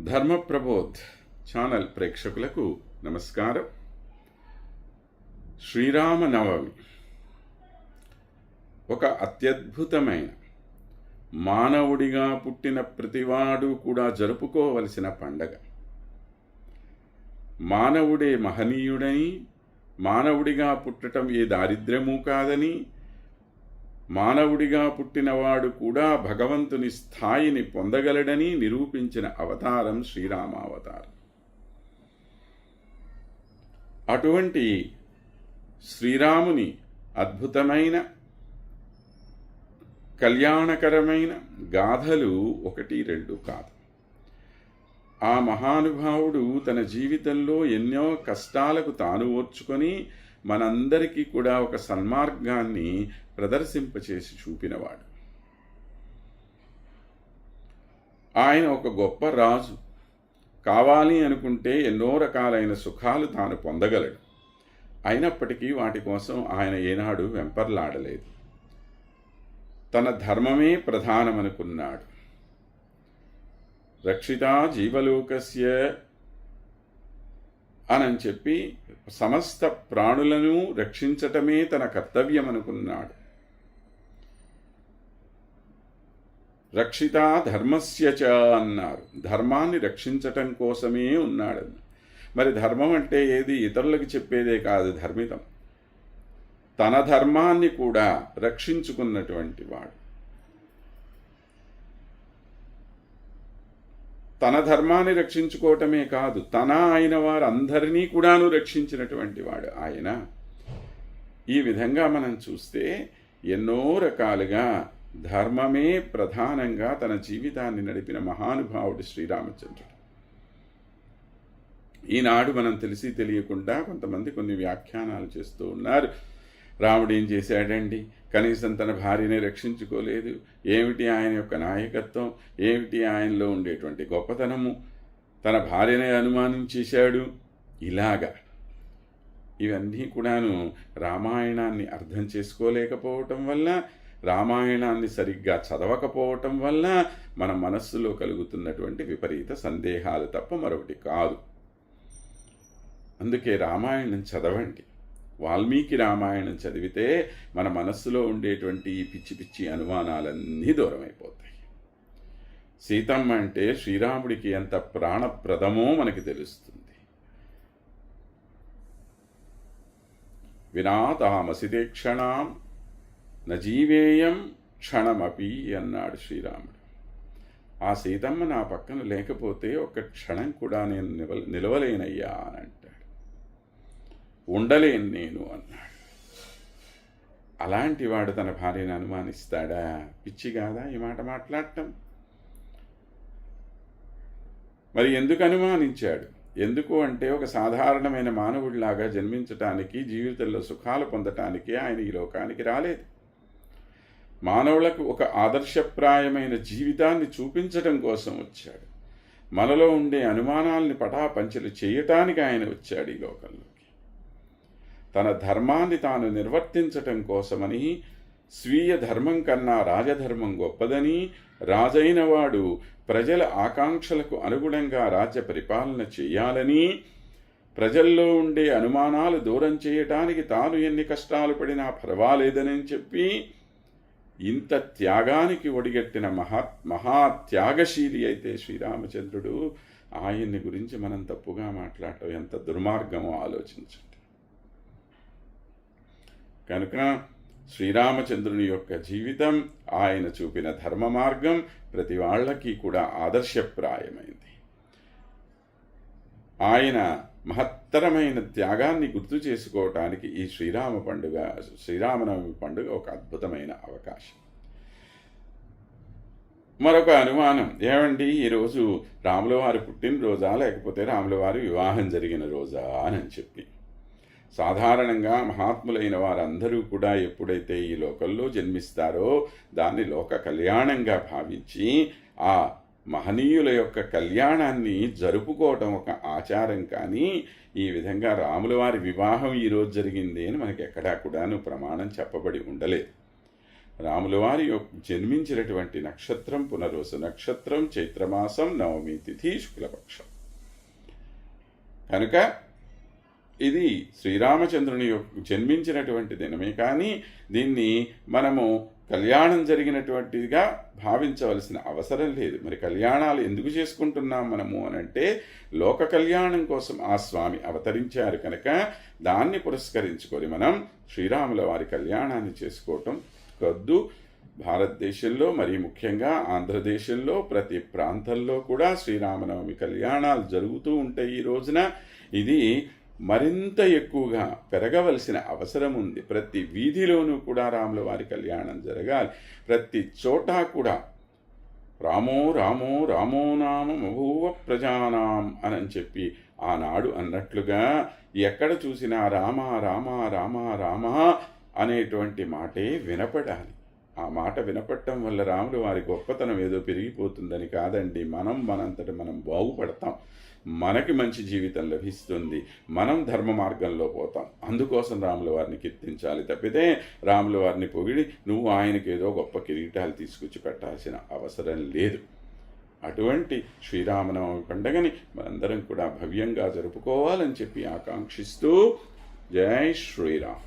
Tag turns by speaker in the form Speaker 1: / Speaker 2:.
Speaker 1: ధర్మప్రబోధ్ channel ప్రేక్షకులకు నమస్కారం. శ్రీరామనవమి ఒక అత్యద్భుతమైన, మానవుడిగా పుట్టిన ప్రతివాడు కూడా జరుపుకోవలసిన పండగ. మానవుడే మహనీయుడని, మానవుడిగా పుట్టడం ఏ దారిద్ర్యము కాదని, మానవుడిగా పుట్టినవాడు కూడా భగవంతుని స్థాయిని పొందగలడని నిరూపించిన అవతారం శ్రీరామావతారం. అటువంటి శ్రీరాముని అద్భుతమైన కళ్యాణకరమైన గాథలు 1-2 కాదు. ఆ మహానుభావుడు తన జీవితంలో ఎన్నో కష్టాలకు తాను ఓర్చుకొని మనందరికీ కూడా ఒక సన్మార్గాన్ని ప్రదర్శింపచేసి చూపినవాడు. ఆయన ఒక గొప్ప రాజు. కావాలి అనుకుంటే ఎన్నో రకాలైన సుఖాలు తాను పొందగలడు. అయినప్పటికీ వాటి కోసం ఆయన ఏనాడు వెంపర్లాడలేదు. తన ధర్మమే ప్రధానమనుకున్నాడు. రక్షితా జీవలోకస్య అని చెప్పి సమస్త ప్రాణులను రక్షించటమే తన కర్తవ్యం అనుకున్నాడు. రక్షితా ధర్మస్య చ అన్నారు. ధర్మాన్ని రక్షించటం కోసమే ఉన్నాడు. మరి ధర్మం అంటే ఏది? ఇతరులకు చెప్పేదే కాదు ధర్మితం. తన ధర్మాన్ని కూడా రక్షించుకున్నటువంటి వాడు. తన ధర్మాన్ని రక్షించుకోవటమే కాదు, తన అయిన వారందరినీ కూడాను రక్షించినటువంటి వాడు ఆయన. ఈ విధంగా మనం చూస్తే ఎన్నో రకాలుగా ధర్మమే ప్రధానంగా తన జీవితాన్ని నడిపిన మహానుభావుడు శ్రీరామచంద్రుడు. ఈనాడు మనం తెలిసి తెలియకుండా కొంతమంది కొన్ని వ్యాఖ్యానాలు చేస్తూ ఉన్నారు. రాముడు ఏం చేశాడండి? కనీసం తన భార్యని రక్షించుకోలేదు. ఏమిటి ఆయన యొక్క నాయకత్వం? ఏమిటి ఆయనలో ఉండేటువంటి గొప్పతనము? తన భార్యనే అనుమానించేశాడు. ఇలాగా ఇవన్నీ కూడాను రామాయణాన్ని అర్థం చేసుకోలేకపోవటం వల్ల, రామాయణాన్ని సరిగ్గా చదవకపోవటం వల్ల మన మనస్సులో కలుగుతున్నటువంటి విపరీత సందేహాలు తప్ప మరొకటి కాదు. అందుకే రామాయణం చదవండి. వాల్మీకి రామాయణం చదివితే మన మనస్సులో ఉండేటువంటి పిచ్చి పిచ్చి అనుమానాలన్నీ దూరమైపోతాయి. సీతమ్మ అంటే శ్రీరాముడికి ఎంత ప్రాణప్రదమో మనకి తెలుస్తుంది. వినాతామసితే క్షణాం నజీవేయం క్షణమపి అన్నాడు శ్రీరాముడు. ఆ సీతమ్మ నా పక్కన లేకపోతే ఒక్క క్షణం కూడా నేను నిలవలేనయ్యా అని అంటాడు. ఉండలేను నేను అన్నాడు. అలాంటి వాడు తన భార్యను అనుమానిస్తాడా? పిచ్చి కాదా ఈ మాట మాట్లాడటం? మరి ఎందుకు అనుమానించాడు? ఎందుకు అంటే ఒక సాధారణమైన మానవుడిలాగా జన్మించటానికి, జీవితంలో సుఖాలు పొందటానికి ఆయన ఈ లోకానికి రాలేదు. మానవులకు ఒక ఆదర్శప్రాయమైన జీవితాన్ని చూపించడం కోసం వచ్చాడు. మనలో ఉండే అనుమానాల్ని పటాపంచలు చేయటానికి ఆయన వచ్చాడు ఈ లోకంలోకి. తన ధర్మాన్ని తాను నిర్వర్తించటం కోసమని, స్వీయ ధర్మం కన్నా రాజధర్మం గొప్పదని, రాజైన వాడు ప్రజల ఆకాంక్షలకు అనుగుణంగా రాజ్య పరిపాలన చేయాలని, ప్రజల్లో ఉండే అనుమానాలు దూరం చేయటానికి తాను ఎన్ని కష్టాలు పడినా పర్వాలేదని చెప్పి ఇంత త్యాగానికి ఒడిగట్టిన మహాత్యాగశీలి అయితే శ్రీరామచంద్రుడు. ఆయన్ని గురించి మనం తప్పుగా మాట్లాడటం ఎంత దుర్మార్గమో ఆలోచించండి. కనుక శ్రీరామచంద్రుని యొక్క జీవితం, ఆయన చూపిన ధర్మ మార్గం ప్రతి వాళ్ళకి కూడా ఆదర్శప్రాయమైంది. ఆయన మహత్తరమైన త్యాగాన్ని గుర్తు చేసుకోవటానికి ఈ శ్రీరామనవమి పండుగ ఒక అద్భుతమైన అవకాశం. మరొక అనుమానం, ఏమండి ఈరోజు రాముల వారి పుట్టినరోజా లేకపోతే రాముల వారి వివాహం జరిగిన రోజా అని చెప్పి. సాధారణంగా మహాత్ములైన వారందరూ కూడా ఎప్పుడైతే ఈ లోకంలో జన్మిస్తారో దాన్ని లోక కళ్యాణంగా భావించి ఆ మహనీయుల యొక్క కళ్యాణాన్ని జరుపుకోవటం ఒక ఆచారం. కానీ ఈ విధంగా రాముల వారి వివాహం ఈరోజు జరిగింది అని మనకి ఎక్కడా కూడాను ప్రమాణం చెప్పబడి ఉండలేదు. రాముల వారి జన్మించినటువంటి నక్షత్రం పునర్వసు నక్షత్రం, చైత్రమాసం, నవమి తిథి, శుక్లపక్షం. కనుక ఇది శ్రీరామచంద్రుని జన్మించినటువంటి దినమే, కానీ దీన్ని మనము కళ్యాణం జరిగినటువంటిదిగా భావించవలసిన అవసరం లేదు. మరి కళ్యాణాలు ఎందుకు చేసుకుంటున్నాం మనము అనంటే, లోక కళ్యాణం కోసం ఆ స్వామి అవతరించారు కనుక దాన్ని పురస్కరించుకొని మనం శ్రీరాముల వారి కళ్యాణాన్ని చేసుకోవటం కద్దు. భారతదేశంలో మరీ ముఖ్యంగా ఆంధ్రదేశంలో ప్రతి ప్రాంతంలో కూడా శ్రీరామనవమి కళ్యాణాలు జరుగుతూ ఉంటాయి. ఈ రోజున ఇది మరింత ఎక్కువగా పెరగవలసిన అవసరం ఉంది. ప్రతి వీధిలోనూ కూడా రాముల వారి కళ్యాణం జరగాలి. ప్రతి చోట కూడా రామో రామో రామో నామ బభూవ ప్రజానాం అని చెప్పి ఆనాడు అన్నట్లుగా ఎక్కడ చూసినా రామ రామ రామ రామ అనేటువంటి మాటే వినపడాలి. ఆ మాట వినపడటం వల్ల రాముల వారి గొప్పతనం ఏదో పెరిగిపోతుందని కాదండి. మనంతట మనం బాగుపడతాం, మనకి మంచి జీవితం లభిస్తుంది, మనం ధర్మ మార్గంలో పోతాం. అందుకోసం రాముల వారిని కీర్తించాలి తప్పితే రాముల వారిని పొగిడి నువ్వు ఆయనకి ఏదో గొప్ప కిరీటాలు తీసుకొచ్చి పెట్టాల్సిన అవసరం లేదు. అటువంటి శ్రీరామనవమి పండుగని మనందరం కూడా భవ్యంగా జరుపుకోవాలని చెప్పి ఆకాంక్షిస్తూ జై శ్రీరామ్.